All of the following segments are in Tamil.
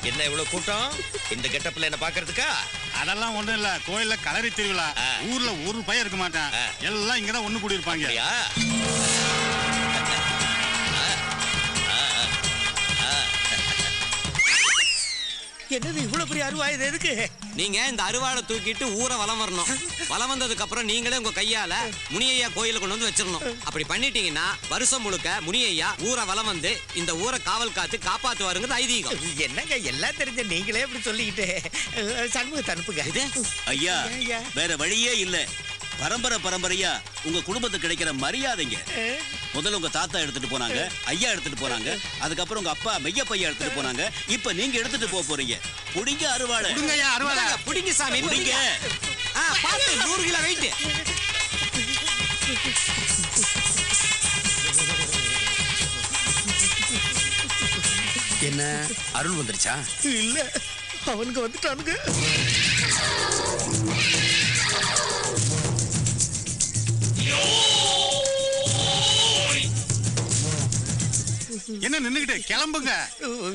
என்ன இவ்வளவு கூட்டம் இந்த கெட்டப்ல என்ன பாக்குறதுக்கா? அதெல்லாம் ஒண்ணும் இல்ல, கோயில்ல கலரி திருவிழா. ஊர்ல ஒரு பையன் இருக்க மாட்டான், எல்லாம் இங்கதான் ஒண்ணு கூடி இருப்பாங்க. என்னது இவ்வளவு பெரிய அருவா? இது எதுக்கு? நீங்க இந்த அருவாளை தூக்கிட்டு ஊரை வலம் வரணும். வலம் வந்ததுக்கு அப்புறம் நீங்களே உங்க கையால முனியையா கோயில கொண்டு வந்து வச்சிடணும். அப்படி பண்ணிட்டீங்கன்னா வருஷம் முழுக்க முனியையா ஊரை வலம் வந்து இந்த ஊரை காவல் காத்து காப்பாத்துவாருங்கிறது ஐதீகம். என்னங்க எல்லாம் தெரிஞ்ச நீங்களே இப்படி சொல்லிக்கிட்டு சண்முகத்தை அனுப்புங்க. ஐயா வேற வழியே இல்ல. பரம்பரையா உங்க குடும்பத்துக்கு கிடைக்கிற மரியாதைங்க. முதல்ல உங்க தாத்தா எடுத்துட்டு போனாங்க, ஐயா எடுத்துட்டு போனாங்க, அதுக்கப்புறம் உங்க அப்பா மெய்யப்பையா எடுத்துட்டு போனாங்க, இப்ப நீங்க எடுத்துட்டு போறீங்க. புடிங்க அருவாளை. புடிங்க சாமி, புடிங்க. பாத்து 100 கிலோ வெயிட். என்ன அருள் வந்துருச்சா? இல்ல, அவனுக்கு வந்துட்டானுங்க. என்ன நின்னுகிட்டு கிளம்புங்க.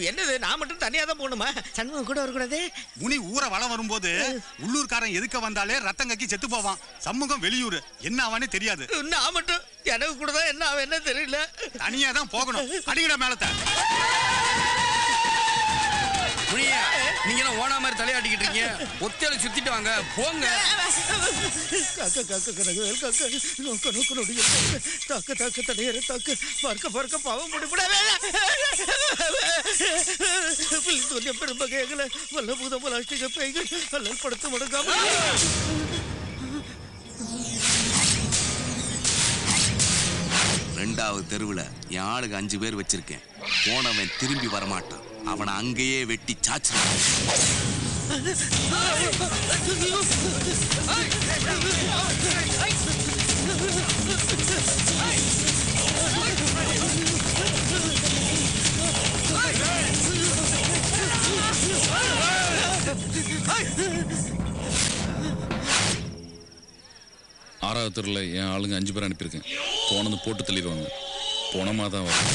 என்னது நான் மட்டும் தனியா தான் போகணுமா? சண்முகம் கூட வரக்கூடாது? முனி ஊரை வளம் வரும்போது உள்ளூர்காரன் எதுக்க வந்தாலே ரத்தம் கக்கி செத்து போவான். சமூகம் வெளியூர், என்ன ஆவானே தெரியாது. நான் மட்டும் எனக்கு கூட தான் என்ன ஆவ என்ன தெரியல. தனியா தான் போகணும். அடிங்கடா மேலத்தை. முனியா நீங்க என்ன ஓனா மாதிரி தலையாட்டிக்கிட்டு இருக்கீங்க? ஒத்தையில சுத்திட்டு வாங்க போங்க. காக்க காக்க கனகவேல் காக்க நோக்க நோக்க நொடிய தாக்க தாக்க தடையற தாக்க பார்க்க பார்க்க பாவம் முடிப்படவே பிள்ளைக்கு கொஞ்சம் பெரும்ப கேட்கல வல்ல பூத பிளாஸ்டிக் பைகள் அல்லல் படுத்து முடங்காம. ரெண்டாவது தெருவுல என் ஆளுக்கு 5 பேர் வச்சிருக்கேன். போனவன் திரும்பி வரமாட்டான். அவனை அங்கேயே வெட்டி சாச்சிருவான். ஆறாவது தெருல என் ஆளுங்க 5 பேர் அனுப்பியிருக்கேன். போனது போட்டு தள்ளிடுவாங்க. போனமா தான் வரும்.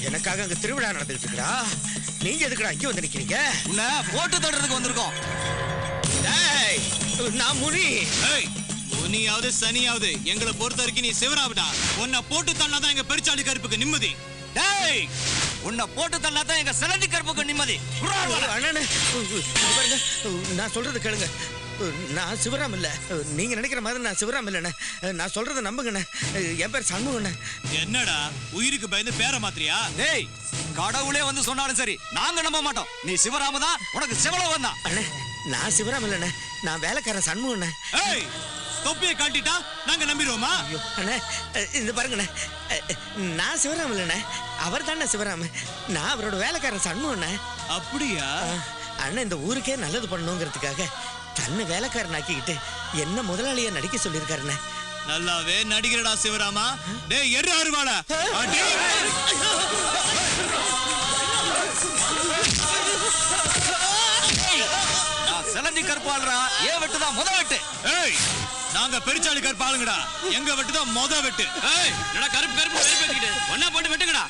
எனக்காக அங்க திருவிழா நடந்துட்டு இருக்கா? நீங்க எதுக்குடா இங்க வந்து நிக்கிறீங்க? உன்னை போட்டு தடுறதுக்கு வந்திருக்கோம். நான் முனி. முனியாவது சனியாவது எங்களை பொறுத்த வரைக்கும் நீ சிவராவிடா. உன்னை போட்டு தள்ளாதான் எங்க பெருச்சாளி கருப்புக்கு நிம்மதி. டேய் உன்னை போட்டு தள்ளாதான் எங்க சிலந்தி கருப்புக்கு நிம்மதி. அண்ணனே பாருங்க, நான் சொல்றது கேளுங்க. நான் சிவராம் இல்ல. நீங்க நினைக்கிற மாதிரி நான் சிவராம் இல்லண்ணே. நான் சொல்றதை நம்புங்கண்ணே. என் பேர் சண்முகண்ணே. என்னடா உயிருக்கு பயந்து பேர மாத்திரியா? டேய் கடவுளே வந்து சொன்னாலும் சரி நாங்க நம்ப மாட்டோம். நீ சிவராம தான், உனக்கு சிவலோகம் தான். அண்ணே நான் சிவராம் இல்லண்ணே, நான் வேலைக்காரன் சண்முகண்ணே. ஏய் தொப்பியை காட்டிட்டா நாங்க நம்பிடுவோமா? அண்ணே இந்த பாருங்கண்ணே, நான் சிவராம் இல்லண்ணே, அவர் தானே சிவராம. நான் அவரோட வேலைக்காரன் சண்முகண்ணே. அப்படியா? அண்ணன் இந்த ஊருக்கே நல்லது பண்ணணுங்கிறதுக்காக தன்னை வேலைக்காரன் ஆக்கிக்கிட்டு என்ன முதலாளியா நடிக்க சொல்லியிருக்காருண்ணே. நல்லாவே நடிக்கிறடா சிவராமா. டேய் எரு அருவாளா. சிலந்தி கருப்பாளுடா. ஏன் வெட்டுதான் முத வெட்டு. ஏய் நாங்க பெருச்சாளி கருப்பாளுங்கடா. எங்க வெட்டுதான் முத வெட்டு. ஏய் என்னடா கருப்பு கருப்பு வெட்டிக்கிட்டு ஒண்ணா போட்டு வெட்டுங்கடா.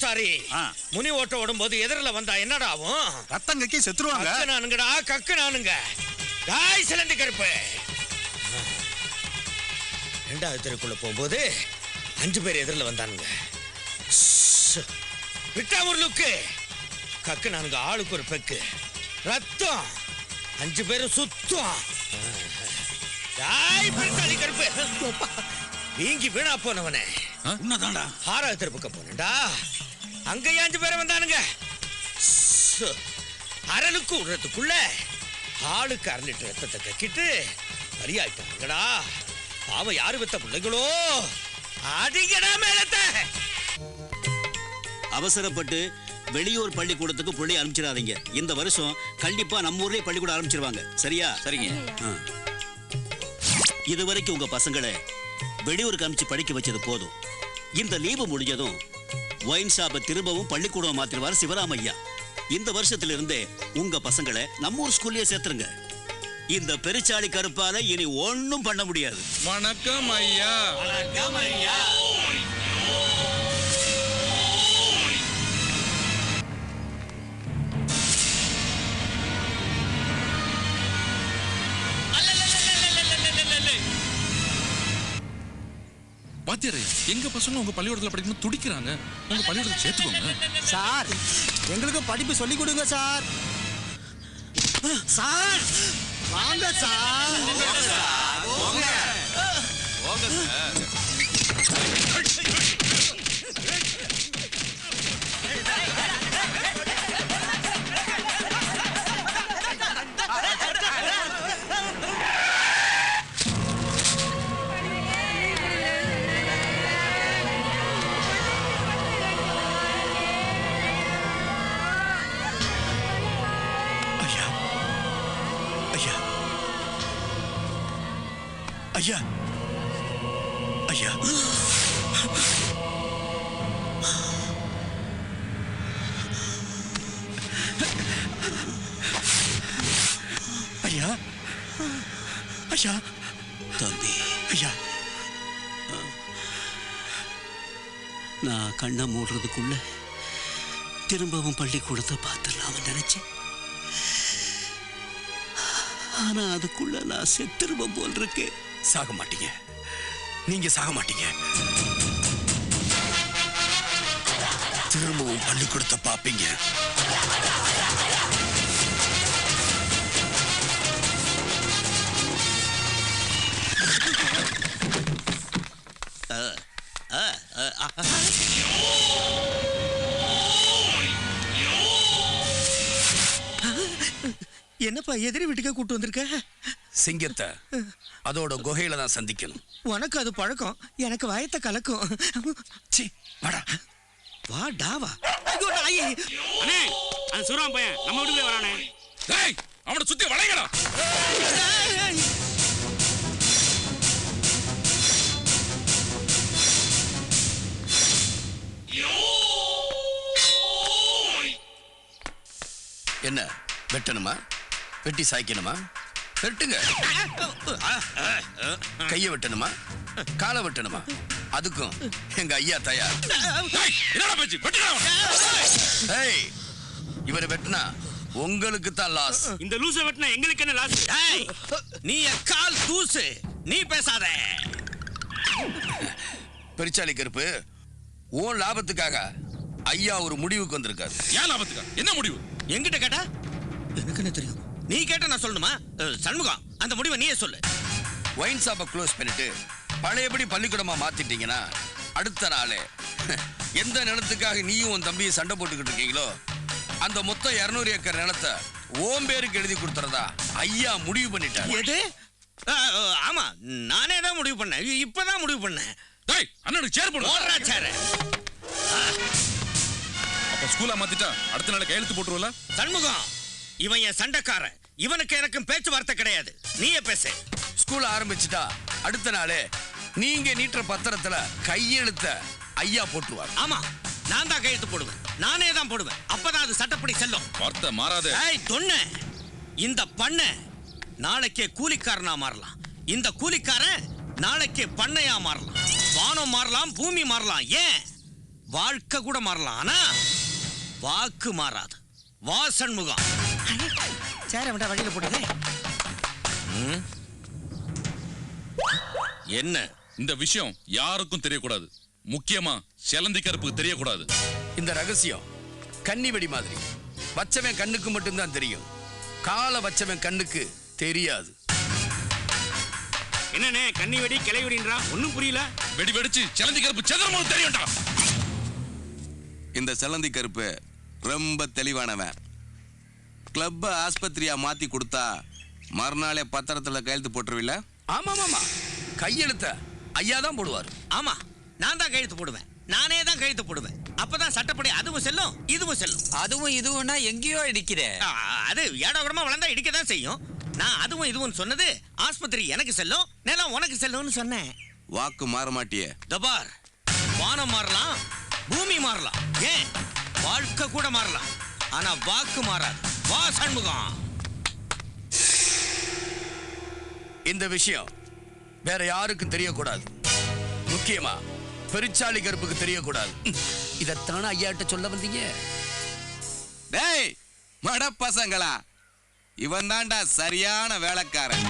பூசாரி முனி ஓட்ட ஓடும்போது எதிரில் வந்தா என்னடா ஆகும்? ரத்தம் கக்கி செத்துருவாங்க. நானுங்கடா கக்கு நானுங்க. காய் சிலந்தி கருப்பு. ரெண்டாவது தெருக்குள்ள போகும்போது 5 பேர் எதிரில் வந்தானுங்க. விட்டா ஒரு லுக்கு. கக்கு நானுங்க ஆளுக்கு ஒரு பெக்கு. ரத்தம் 5 பேரும் சுத்தம். காய் பிடிச்சாலி கருப்பு. வீங்கி வீணா போனவனே உன்னதான்டா. 6வது தெருப்புக்கு போனேன்டா. அங்கேயும் 5 பேர் வந்தானுங்க. அரலுக்கு விடுறதுக்குள்ள ஆளுக்கு 1/2 லிட்டர் ரத்தத்தை கக்கிட்டு பலியாயிட்டாங்கடா. பாவம் யாரு வித்த பிள்ளைகளோ. அடிங்கடா மேலத்தை. அவசரப்பட்டு வெளியூர் பள்ளிக்கூடத்துக்கு புள்ளி அனுப்பிச்சிடாதீங்க. இந்த வருஷம் கண்டிப்பா நம்ம ஊர்லயே பள்ளிக்கூடம் ஆரம்பிச்சிருவாங்க. சரியா? சரிங்க. இதுவரைக்கும் உங்க பசங்களை வெளியூருக்கு அனுப்பிச்சு படிக்க வச்சது போதும். இந்த லீவு முடிஞ்சதும் ஒயின் ஷாப்பை திரும்பவும் பள்ளிக்கூடம் மாத்திருவார் சிவராம் ஐயா. இந்த வருஷத்துல இருந்தே உங்க பசங்களை நம்ம ஊர் ஸ்கூல்லயே சேர்த்துருங்க. இந்த பெருச்சாளி கருப்பால இனி ஒண்ணும் பண்ண முடியாது. வணக்கம் ஐயா. வணக்கம் ஐயா. பாத்தியாரே, எங்க பசங்க உங்க பள்ளிக்கூடத்துல படிக்கணும் துடிக்கிறாங்க. உங்க பள்ளிக்கூடத்துல சேர்த்துக்கோங்க சார். எங்களுக்கு படிப்பு சொல்லி கொடுங்க சார். சார் வாங்க சார். ஐயா ஐயா ஐயா ஐயா தம்பி, ஐயா நான் கண்ணை மூடுறதுக்குள்ள திரும்பவும் பள்ளிக்கூடத்தை பார்த்துடலாம்னு நினைச்சேன். ஆனா அதுக்குள்ள நான் செத்துருவேன் போல் இருக்கேன். சாக மாட்டீங்க, நீங்க சாக மாட்டீங்க. திரும்பவும் பள்ளிக்கூடத்தை பார்ப்பீங்க. என்னப்பா எதிரி வீட்டுக்கே கூட்டு வந்திருக்க? சிங்கத்தை அதோட குகையில தான் சந்திக்கணும். உனக்கு அது பழக்கம், எனக்கு வயத்தை கலக்கும். சி வாடா. வா டாவா. அண்ணே, அந்த சுராம் பையன் நம்ம வீட்டுக்கு வரானே. டேய், அவனை சுத்தி வளைங்கடா. என்ன வெட்டணுமா? வெட்டி சாய்க்கணுமா? வெட்டுங்க. கைய வெட்டணுமா? காலை வெட்டணுமா? அதுக்கும் எங்க ஐயா தயார். என்னடா பேச்சு? வெட்டுடா அவனை. ஏய், இவரை வெட்டினா உங்களுக்கு தான் லாஸ். இந்த லூசை வெட்டினா எங்களுக்கு என்ன லாஸ்? நீ கால் தூசு, நீ பேசாத. பெருச்சாளி கருப்பு, உன் லாபத்துக்காக ஐயா ஒரு முடிவுக்கு வந்திருக்காரு. ஏன் லாபத்துக்கா? என்ன முடிவு? என்கிட்ட கேட்டா எனக்கு என்ன தெரியும்? நீ கேட்ட நான் சொல்லணுமா? சண்முகம், அந்த முடிவை நீயே சொல்லு. ஒயின் ஷாப்பை க்ளோஸ் பண்ணிட்டு பழையபடி பள்ளிக்கூடமா மாத்திட்டீங்கன்னா அடுத்த நாளே எந்த நிலத்துக்காக நீயும் உன் தம்பியும் சண்டை போட்டுக்கிட்டு இருக்கீங்களோ அந்த மொத்தம் 200 ஏக்கர் நிலத்தை ஓம் பேருக்கு எழுதி கொடுத்துறதா ஐயா முடிவு பண்ணிட்டார். எது? ஆமா, நானே தான் முடிவு பண்ணேன். இப்பதான் முடிவு பண்ணேன். டேய், அண்ணனுக்கு சேர் போடு. ஓடுறா சேர. அப்ப ஸ்கூலா மாத்திட்டா அடுத்த நாள் கையெழுத்து போட்டுருவல? சண்முகம், இவன் என் சண்டைக்காரன். இவனுக்கு எனக்கும் பேச்சுவார்த்தை கிடையாது. நீயே பேசு. ஸ்கூல் ஆரம்பிச்சுட்டா அடுத்த நாளே நீங்க நீட்டுற பத்திரத்துல கையெழுத்த ஐயா போட்டுருவார். ஆமா, நான் தான் கையெழுத்து போடுவேன். நானே தான் போடுவேன். அப்பதான் அது சட்டப்படி செல்லும். வார்த்தை மாறாதே. ஏய் தொன்ன, இந்த பண்ண நாளைக்கே கூலிக்காரனா மாறலாம். இந்த கூலிக்காரன் நாளைக்கே பண்ணையா மாறலாம். வானம் மாறலாம், பூமி மாறலாம். ஏன் வாழ்க்கை கூட மாறலாம், ஆனா வாக்கு மாறாது. வா சண்முகம். சேர விட்டா வழியில போட்டதே. என்ன இந்த விஷயம் யாருக்கும் தெரியக்கூடாது. முக்கியமா செலந்தி கருப்புக்கு தெரியக்கூடாது. இந்த ரகசியம் கன்னி வெடி மாதிரி வச்சவன் கண்ணுக்கு மட்டும்தான் தெரியும். காலை வச்சவன் கண்ணுக்கு தெரியாது. என்னண்ணே கண்ணி வெடி கிளை வெடின்றா ஒன்னும் புரியல. வெடி வெடிச்சு செலந்தி கருப்பு செதறமோது தெரியும்டா. இந்த செலந்தி கருப்பு ரொம்ப தெளிவானவன். கிளப்ப ஆஸ்பத்திரியா மாத்தி கொடுத்தா மறுநாளே பத்திரத்துல கையெழுத்து போட்டுருவில்ல? ஆமா மாமா, கையெழுத்த ஐயா தான் போடுவார். ஆமா, நான் தான் கையெழுத்து போடுவேன். நானே தான் கையெழுத்து போடுவேன். அப்பதான் சட்டப்படி அதுவும் செல்லும் இதுவும் செல்லும். அதுவும் இதுவும்னா எங்கேயோ இடிக்கிற. அது ஏடாகூடமா வளர்ந்தா இடிக்கதான் செய்யும். நான் அதுவும் இதுவும் சொன்னது ஆஸ்பத்திரி எனக்கு செல்லும், நிலம் உனக்கு செல்லும்னு சொன்னேன். வாக்கு மாற மாட்டியே. தபார், வானம் மாறலாம், பூமி மாறலாம், ஏன் வாழ்க்கை கூட மாறலாம், ஆனா வாக்கு மாறாது. வா சண்முகம். இந்த விஷயம் வேற யாருக்கும் தெரியக்கூடாது. முக்கியமா பெருச்சாளி கருப்புக்கு தெரியக்கூடாது. இதத்தான ஐயாட்ட சொல்ல வந்தீங்க? டேய் மட பசங்களா, இவன் தான்டா சரியான வேலைக்காரன்.